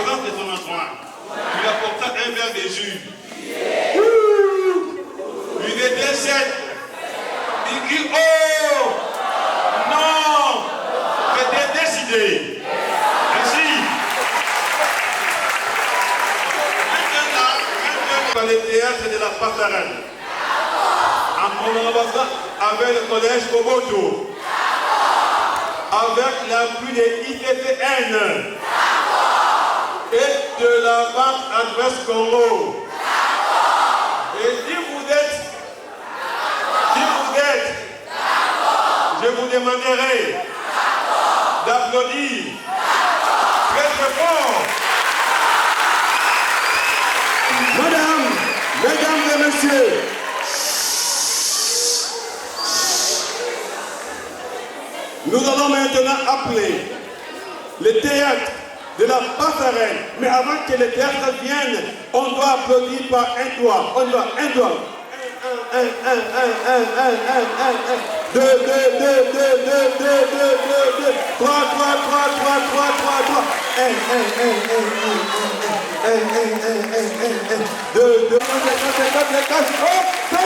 l'assurance de son entourage. Il apporta un verre de jus. Il était sept. Il dit, oh, non, j'étais décidé. Merci. Maintenant, le théâtre de la passerelle. En collaboration avec le collège Koboto. Avec l'appui de ITTN et de la banque Adresse Congo. Et si vous êtes, je vous demanderai d'applaudir très très fort. Mesdames et messieurs, nous allons maintenant appeler le théâtre de la passerelle. Mais avant que le théâtre vienne, on doit applaudir par un doigt. On doit un doigt. Deux. Trois. Deux.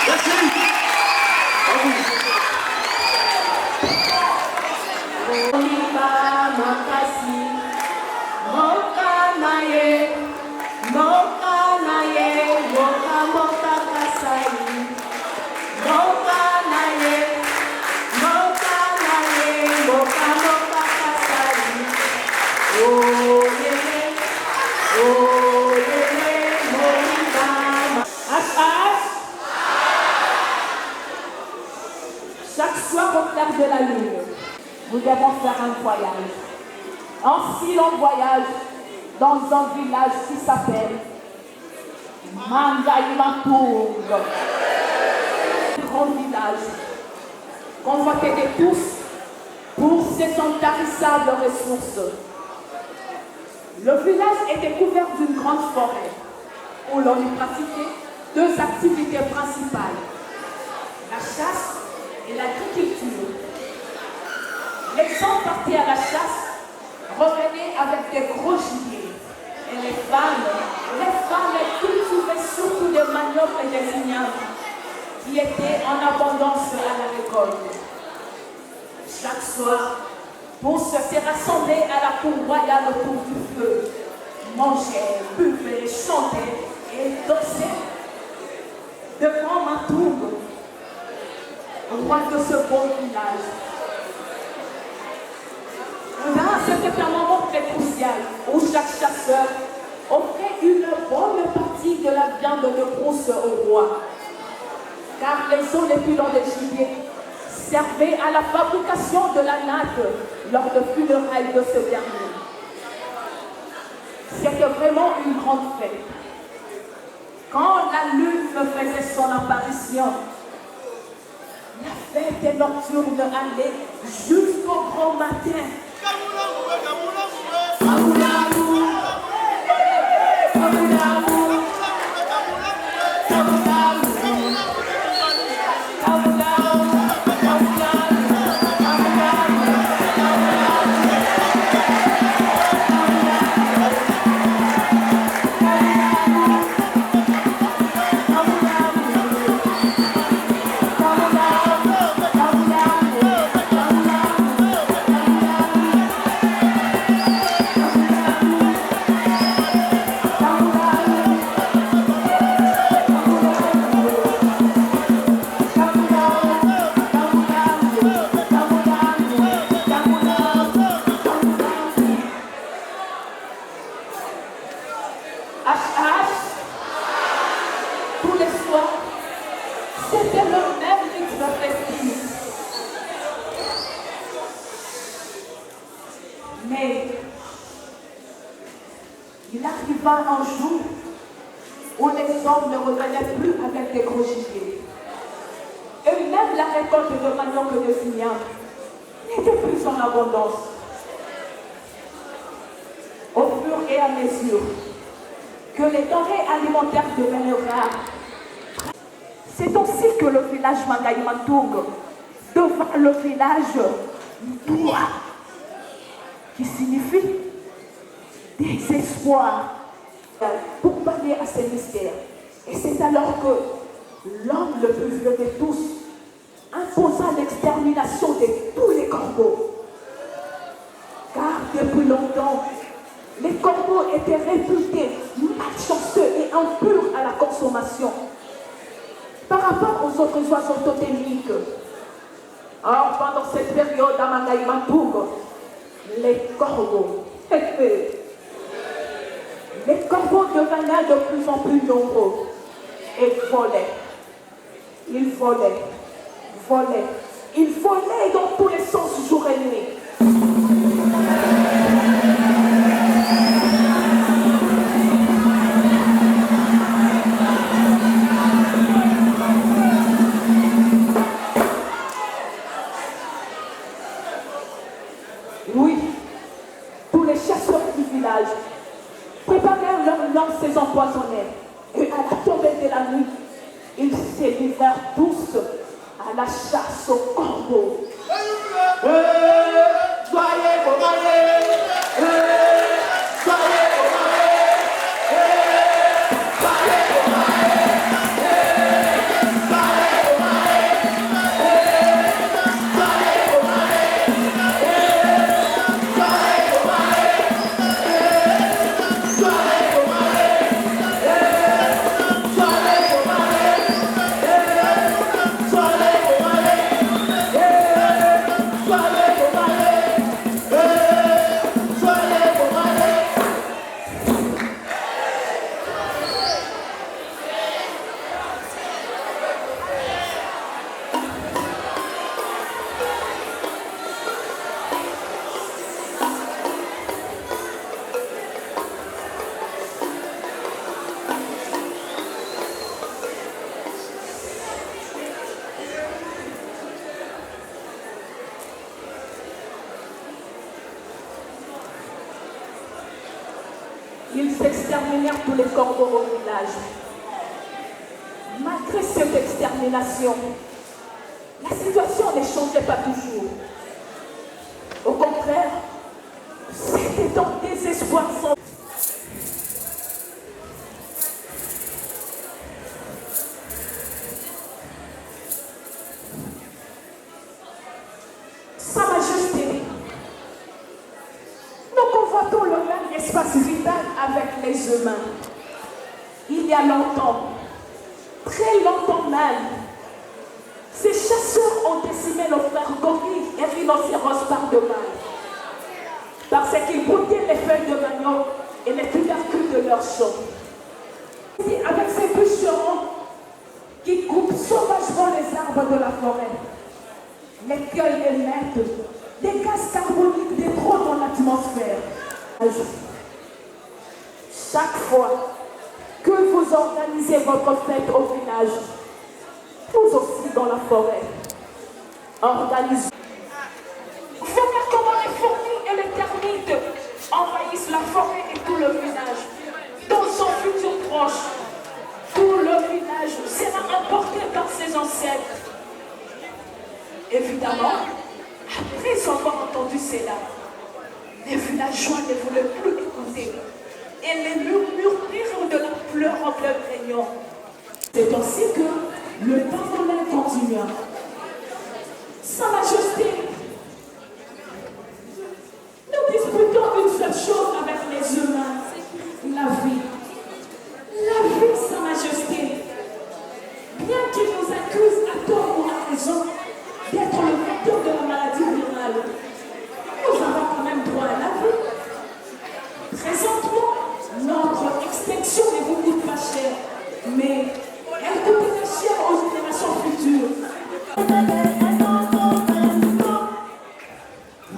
Merci. Chaque soir au clair de la lune, nous devons faire un voyage. Un si long voyage dans un village qui s'appelle Mangaïmatoung. Un grand village convoité de tous pour ses intarissables ressources. Le village était couvert d'une grande forêt où l'on y pratiquait deux activités principales, la chasse et l'agriculture. Les gens partaient à la chasse, revenaient avec des gros gibiers. Et les femmes cultivaient surtout des maniocs et des ignames qui étaient en abondance à la récolte. Chaque soir, pour se rassembler à la cour royale autour du feu, mangeaient, buvaient, chantaient et dansaient devant Matoum, roi de ce beau village. Là, c'était un moment très crucial où chaque chasseur offrait une bonne partie de la viande de brousse au roi. Car les os les plus longs des gibiers servaient à la fabrication de la natte lors de funérailles de ce dernier. C'était vraiment une grande fête. Quand la lune faisait son apparition, la fête nocturne allait jusqu'au grand matin. Tous les soirs, c'était le même rythme festif. Mais il arriva un jour où les hommes ne revenaient plus avec des gros gibiers. Et même la récolte de manioc et de signac n'était plus en abondance. Au fur et à mesure que les denrées alimentaires devenaient rares, c'est aussi que le village Mangaïmatoung devint le village Ndoua, qui signifie désespoir pour parler à ces mystères. Et c'est alors que l'homme le plus vieux de tous imposa l'extermination de tous les corbeaux. Car depuis longtemps, les corbeaux étaient réputés malchanceux et impurs à la consommation par rapport aux autres oiseaux totémiques. Or, pendant cette période à Mangaï Matoug, les corbeaux devenaient de plus en plus nombreux et volaient. Ils volaient. Ils volaient dans tous les sens, jour et nuit. Oui, tous les chasseurs du village préparèrent leurs lances empoisonnées et à la tombée de la nuit, ils se livrèrent tous à la chasse aux corbeaux. Ils exterminèrent tous les corbeaux au village. Malgré cette extermination, la situation ne changeait pas toujours. Au contraire, c'était un désespoir sans... Sa Majesté, nous convoitons le même espace vital avec les humains. Il y a longtemps, très longtemps même, ces chasseurs ont décimé nos frères gorilles et rhinocéros par de mal, parce qu'ils broutaient les feuilles de manioc et les tubercules de leurs champs. Et avec ces bûcherons qui coupent sauvagement les arbres de la forêt, lesquels émettent des gaz carboniques de trop dans l'atmosphère. Chaque fois que vous organisez votre fête au village, vous aussi dans la forêt, organisez. Voilà comment les fourmis et les termites envahissent la forêt et tout le village. Dans son futur proche, tout le village sera emporté par ses ancêtres. Évidemment, après avoir entendu cela, les villageois ne voulaient plus écouter et les murmures de la fleur en plein réunion. C'est ainsi que le pangolin continua. Sa Majesté, nous disputons une seule chose avec les humains, la vie. La vie, Sa Majesté. Bien qu'ils nous accusent à tort ou à raison d'être le vecteur de la maladie virale, nous avons quand même droit à la vie. Présentement, notre extinction ne vous coûte pas cher, mais elle coûtera cher aux générations futures.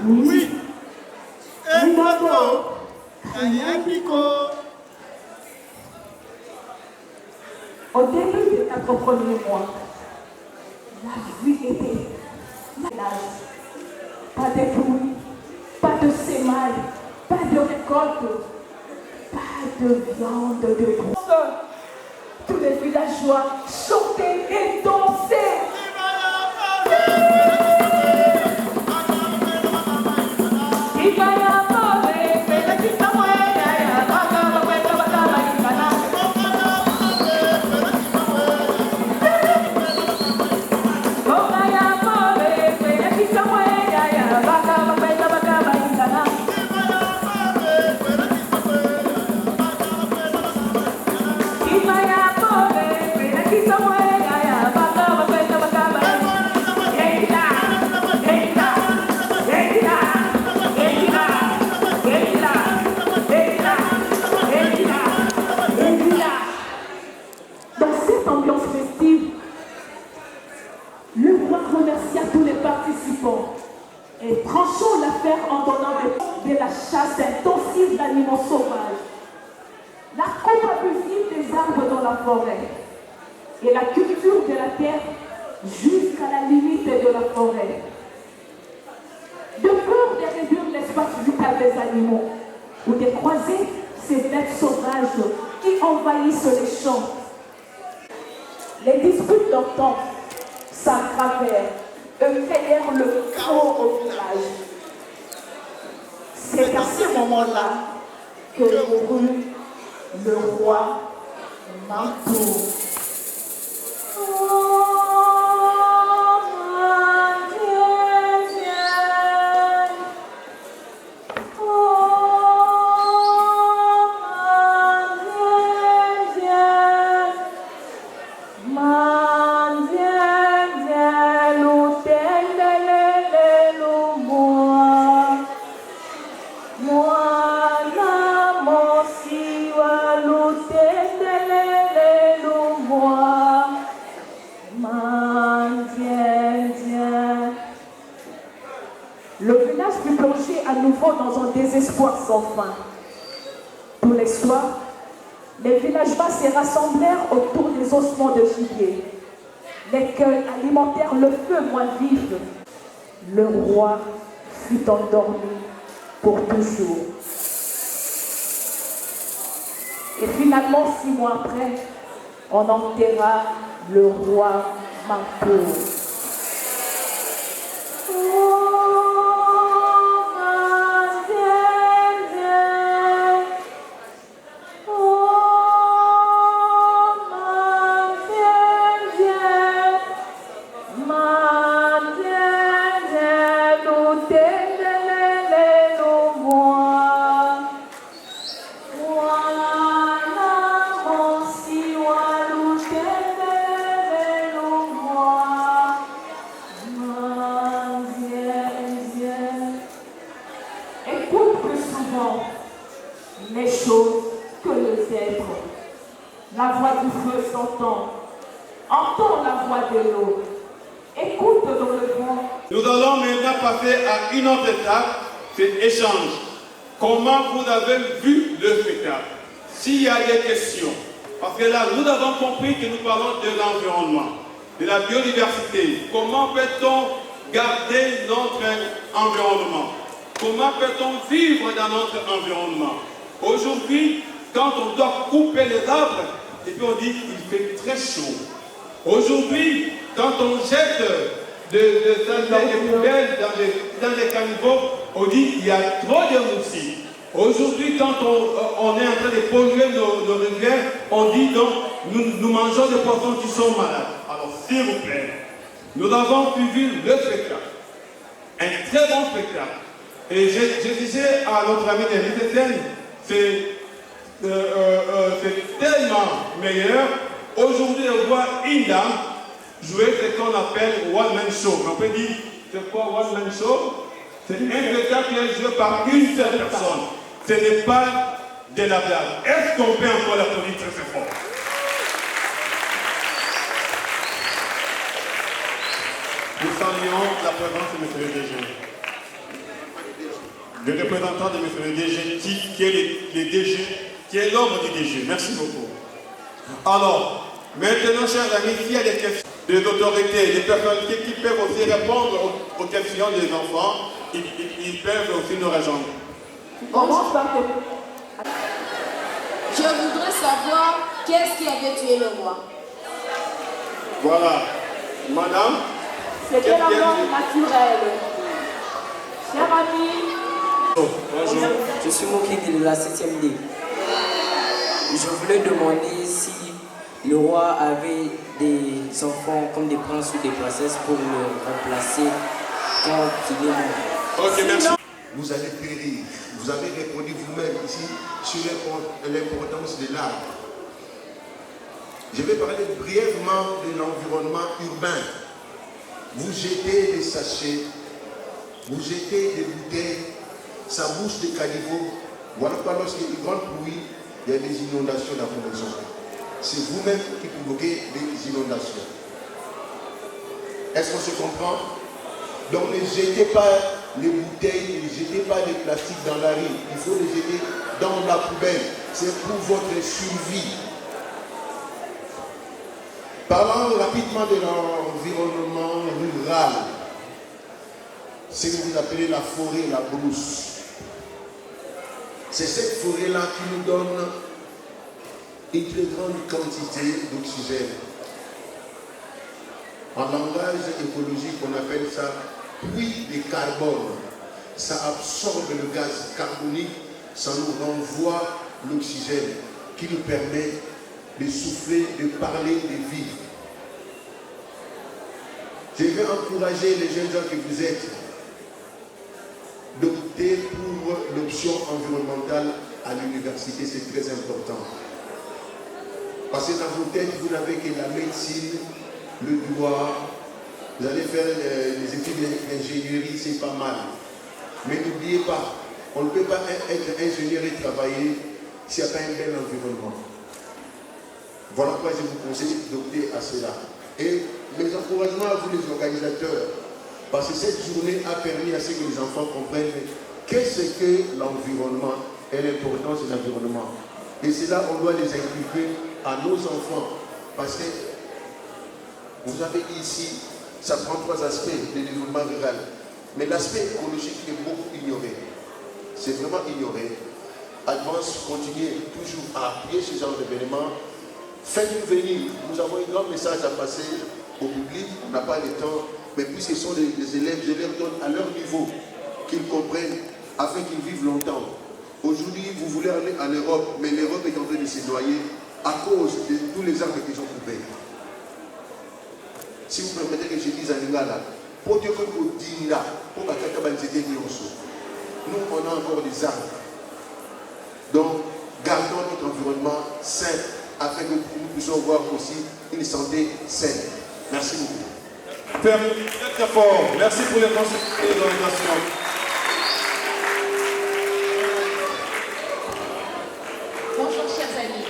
Oui. Et maintenant, Au début des 4 premiers mois, la vie était malade. Pas de pluie, pas de sémailles, pas de récolte, pas de viande de brousse. Tous les villageois chantaient et dansaient. Il va y avoir animaux sauvages, la coupe abusive des arbres dans la forêt et la culture de la terre jusqu'à la limite de la forêt. De peur de réduire l'espace vital des animaux ou de croiser ces bêtes sauvages qui envahissent les champs. Les disputes d'antan s'aggravèrent et créèrent le chaos au village. C'est à ce moment-là que mourut le roi Mantour. Le village fut plongé à nouveau dans un désespoir sans fin. Tous les soirs, les villageois se rassemblèrent autour des ossements de gibier, lesquels alimentèrent le feu moins vif. Le roi fut endormi pour toujours. Et finalement, 6 mois après, on enterra le roi Mantour. Les choses que les êtres. La voix du feu s'entend. Entends la voix de l'eau. Écoute dans le vent. Nous allons maintenant passer à une autre étape, c'est l'échange. Comment vous avez vu le spectacle? S'il y a des questions, parce que là, nous avons compris que nous parlons de l'environnement, de la biodiversité. Comment peut-on garder notre environnement? Comment peut-on vivre dans notre environnement? Aujourd'hui, quand on doit couper les arbres, et puis on dit qu'il fait très chaud. Aujourd'hui, quand on jette des poubelles dans les caniveaux, on dit qu'il y a trop de moussis. Aujourd'hui, quand on est en train de polluer nos rivières, on dit donc nous mangeons des poissons qui sont malades. Alors, s'il vous plaît, nous avons suivi le spectacle. Un très bon spectacle. Et je disais à notre ami Étienne, c'est tellement meilleur. Aujourd'hui, on voit une dame jouer ce qu'on appelle One Man Show. On peut dire, c'est quoi One Man Show? C'est un spectacle qui est joué par une seule personne. Ce n'est pas de la blague. Est-ce qu'on peut encore l'applaudir très très fort? Nous saluons la présence de M. le DG. Le représentant de M. le DG, qui est le DG, qui est l'homme du DG. Merci beaucoup. Alors, maintenant, chers amis, s'il y a des questions des autorités, des personnalités qui peuvent aussi répondre aux questions des enfants, ils peuvent aussi nous rejoindre. Je voudrais savoir qu'est-ce qui avait tué le roi. Voilà. Madame. C'était la mort naturelle. Cher ami. Bonjour, je suis Moukidi de la 7e D. Je voulais demander si le roi avait des enfants comme des princes ou des princesses pour le remplacer quand il est mort. Ok, merci. Vous allez périr. Vous avez répondu vous-même ici sur l'importance de l'arbre. Je vais parler brièvement de l'environnement urbain. Vous jetez des sachets, vous jetez des bouteilles, ça bouche des caniveaux. Voilà pourquoi lorsqu'il y a une grande pluie, il y a des inondations dans vos maisons. C'est vous-même qui provoquez des inondations. Est-ce qu'on se comprend? Donc ne jetez pas les bouteilles, ne jetez pas les plastiques dans la rue. Il faut les jeter dans la poubelle. C'est pour votre survie. Parlons rapidement de l'environnement rural. Ce que vous appelez la forêt, la brousse. C'est cette forêt-là qui nous donne une très grande quantité d'oxygène. En langage écologique, on appelle ça puits de carbone. Ça absorbe le gaz carbonique, ça nous renvoie l'oxygène qui nous permet de souffler, de parler, de vivre. Je vais encourager les jeunes gens que vous êtes d'opter pour l'option environnementale à l'université, c'est très important. Parce que dans vos têtes, vous n'avez que la médecine, le droit, vous allez faire les études d'ingénierie, c'est pas mal. Mais n'oubliez pas, on ne peut pas être ingénieur et travailler s'il n'y a pas un bel environnement. Voilà pourquoi je vous conseille d'opter à cela. Et mes encouragements à vous les organisateurs, parce que cette journée a permis à ce que les enfants comprennent qu'est-ce que l'environnement et l'importance de l'environnement. Et cela, on doit les inculquer à nos enfants. Parce que vous avez ici, ça prend trois aspects de développement rural. Mais l'aspect écologique est beaucoup ignoré. C'est vraiment ignoré. Advance, continuez toujours à appuyer ce genre d'événements. Faites-nous venir. Nous avons un grand message à passer au public. On n'a pas le temps. Mais puisque ce sont des élèves, je leur donne à leur niveau qu'ils comprennent afin qu'ils vivent longtemps. Aujourd'hui, vous voulez aller en Europe, mais l'Europe est en train de se noyer à cause de tous les arbres qu'ils ont coupés. Si vous permettez que je dise à Lingala, pour Dieu que vous dites là, pour que nous, on a encore des arbres. Donc, gardons notre environnement sain afin que nous puissions avoir aussi une santé saine. Merci beaucoup. Très très fort. Merci pour les conseils et les orientations. Bonjour chers amis.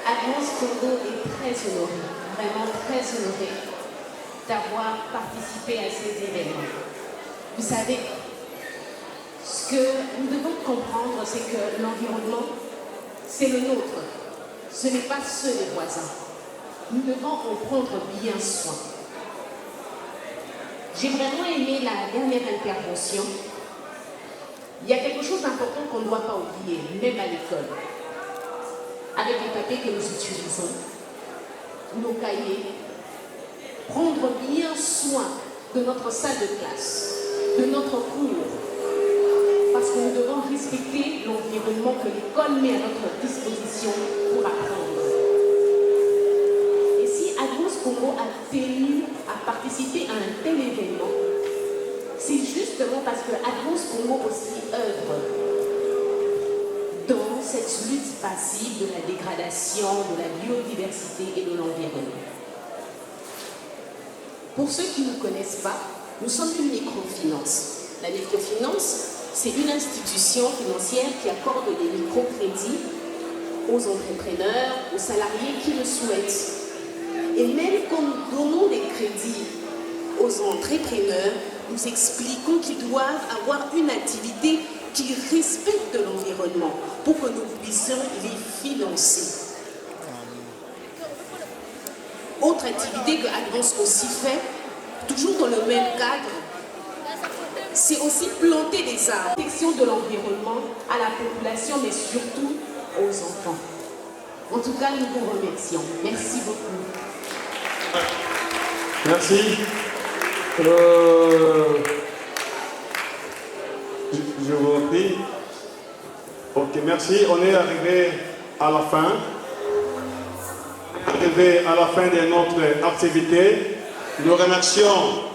Alliance Congo est très honorée, vraiment très honorée d'avoir participé à ces événements. Vous savez, ce que nous devons comprendre, c'est que l'environnement, c'est le nôtre. Ce n'est pas ceux des voisins. Nous devons en prendre bien soin. J'ai vraiment aimé la dernière intervention. Il y a quelque chose d'important qu'on ne doit pas oublier, même à l'école. Avec les papiers que nous utilisons, nos cahiers, prendre bien soin de notre salle de classe, de notre cours, parce que nous devons respecter l'environnement que l'école met à notre disposition pour apprendre. Et si Alliance Congo a tenu à participer à un tel événement, c'est justement parce que Alliance Congo aussi œuvre dans cette lutte passive de la dégradation, de la biodiversité et de l'environnement. Pour ceux qui ne connaissent pas, nous sommes une microfinance. La microfinance, c'est une institution financière qui accorde des microcrédits aux entrepreneurs, aux salariés qui le souhaitent. Et même quand nous donnons des crédits aux entrepreneurs, nous expliquons qu'ils doivent avoir une activité qui respecte l'environnement pour que nous puissions les financer. Autre activité que Alliance aussi fait, toujours dans le même cadre, c'est aussi planter des arbres. Protection de l'environnement à la population, mais surtout aux enfants. En tout cas, nous vous remercions. Merci beaucoup. Merci. Je vous prie. Ok, merci. On est arrivé à la fin. On est arrivé à la fin de notre activité. Nous remercions